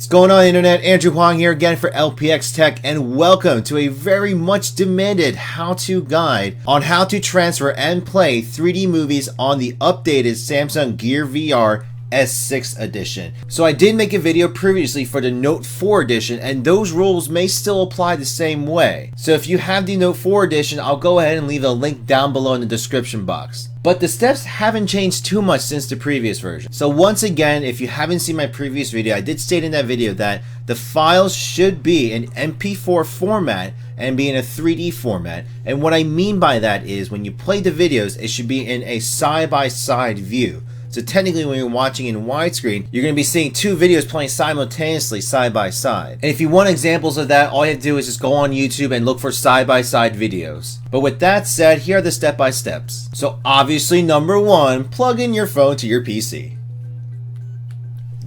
What's going on, internet? Andrew Huang here again for LPX Tech, and welcome to a very much demanded how-to guide on how to transfer and play 3D movies on the updated Samsung Gear VR S6 edition. So I did make a video previously for the Note 4 edition, and those rules may still apply the same way. So if you have the Note 4 edition, I'll go ahead and leave a link down below in the description box. But the steps haven't changed too much since the previous version. So once again, if you haven't seen my previous video, I did state in that video that the files should be in MP4 format and be in a 3D format. And what I mean by that is when you play the videos, it should be in a side-by-side view. So technically when you're watching in widescreen, you're going to be seeing two videos playing simultaneously side by side. And if you want examples of that, all you have to do is just go on YouTube and look for side-by-side videos. But with that said, here are the step-by-steps. So obviously number one, plug in your phone to your PC.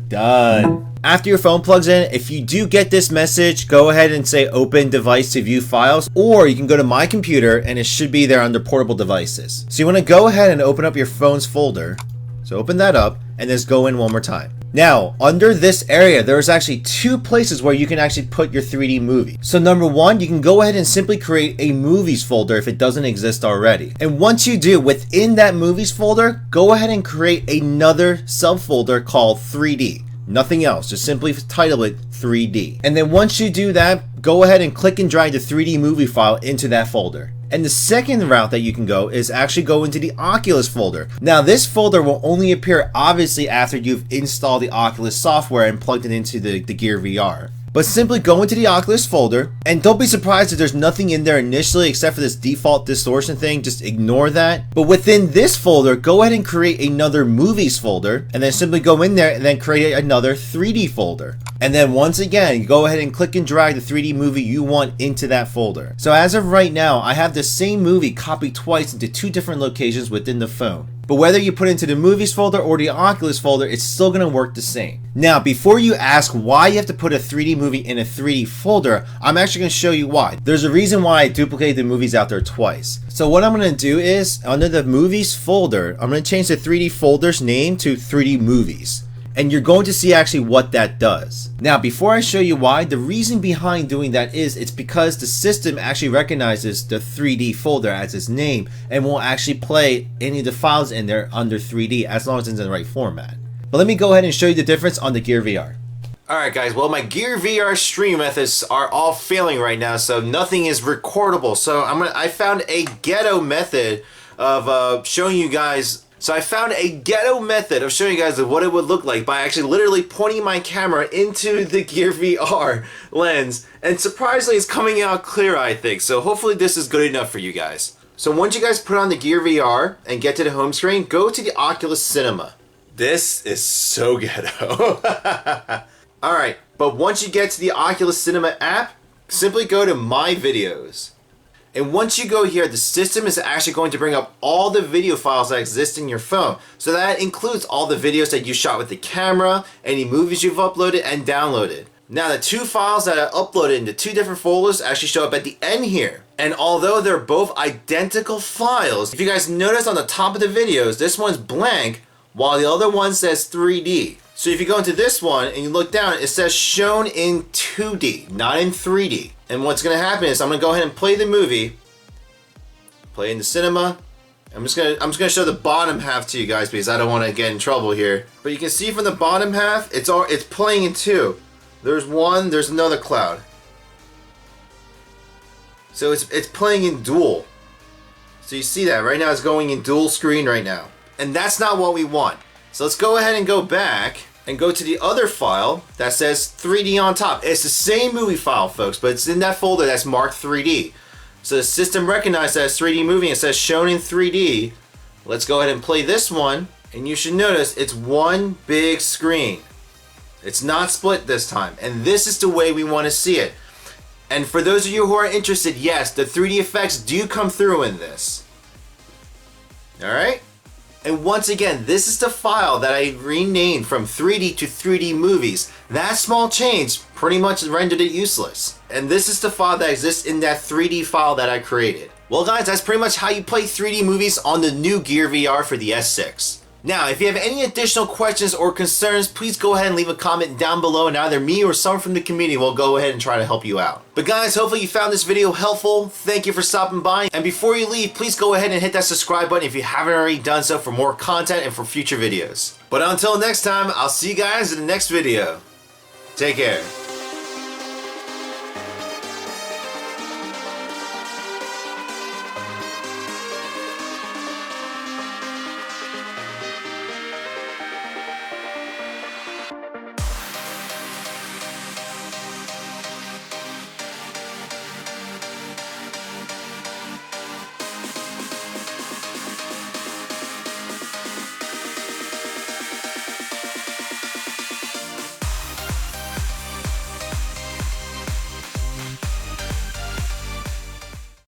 Done. After your phone plugs in, if you do get this message, go ahead and say open device to view files, or you can go to my computer and it should be there under portable devices. So you want to go ahead and open up your phone's folder. So open that up and just go in one more time. Now, under this area, there's actually two places where you can actually put your 3D movie. So number one, you can go ahead and simply create a movies folder if it doesn't exist already. And once you do, within that movies folder, go ahead and create another subfolder called 3D. Nothing else, just simply title it 3D. And then once you do that, go ahead and click and drag the 3D movie file into that folder. And the second route that you can go is actually go into the Oculus folder. Now this folder will only appear obviously after you've installed the Oculus software and plugged it into the Gear VR. But simply go into the Oculus folder, and don't be surprised if there's nothing in there initially except for this default distortion thing, just ignore that. But within this folder, go ahead and create another movies folder, and then simply go in there and then create another 3D folder. And then once again, go ahead and click and drag the 3D movie you want into that folder. So as of right now, I have the same movie copied twice into two different locations within the phone. But whether you put it into the movies folder or the Oculus folder, it's still going to work the same. Now, before you ask why you have to put a 3D movie in a 3D folder, I'm actually going to show you why. There's a reason why I duplicated the movies out there twice. So what I'm going to do is, under the movies folder, I'm going to change the 3D folder's name to 3D movies. And you're going to see actually what that does. Now, before I show you why, the reason behind doing that is it's because the system actually recognizes the 3D folder as its name and will actually play any of the files in there under 3D as long as it's in the right format. But let me go ahead and show you the difference on the Gear VR. Alright guys, well my Gear VR stream methods are all failing right now, so nothing is recordable. So I found a ghetto method of showing you guys. So I found a ghetto method of showing you guys what it would look like by actually literally pointing my camera into the Gear VR lens, and surprisingly it's coming out clear, I think. So hopefully this is good enough for you guys. So once you guys put on the Gear VR and get to the home screen, go to the Oculus Cinema. This is so ghetto. Alright, but once you get to the Oculus Cinema app, simply go to My Videos. And once you go here, the system is actually going to bring up all the video files that exist in your phone. So that includes all the videos that you shot with the camera, any movies you've uploaded and downloaded. Now the two files that I uploaded into two different folders actually show up at the end here. And although they're both identical files, if you guys notice on the top of the videos, this one's blank while the other one says 3D. So if you go into this one and you look down, it says shown in 2D, not in 3D. And what's going to happen is I'm going to go ahead and play the movie, play in the cinema. I'm just going to show the bottom half to you guys because I don't want to get in trouble here. But you can see from the bottom half, it's playing in two. There's one, there's another cloud. So it's playing in dual. So you see that right now it's going in dual screen right now. And that's not what we want. So let's go ahead and go back and go to the other file that says 3D on top. It's the same movie file, folks, but it's in that folder that's marked 3D. So the system recognized that it's 3D movie and it says shown in 3D. Let's go ahead and play this one, and you should notice it's one big screen. It's not split this time, and this is the way we want to see it. And for those of you who are interested, yes, the 3D effects do come through in this. Alright? And once again, this is the file that I renamed from 3D to 3D movies. That small change pretty much rendered it useless. And this is the file that exists in that 3D file that I created. Well guys, that's pretty much how you play 3D movies on the new Gear VR for the S6. Now, if you have any additional questions or concerns, please go ahead and leave a comment down below and either me or someone from the community will go ahead and try to help you out. But guys, hopefully you found this video helpful. Thank you for stopping by. And before you leave, please go ahead and hit that subscribe button if you haven't already done so for more content and for future videos. But until next time, I'll see you guys in the next video. Take care.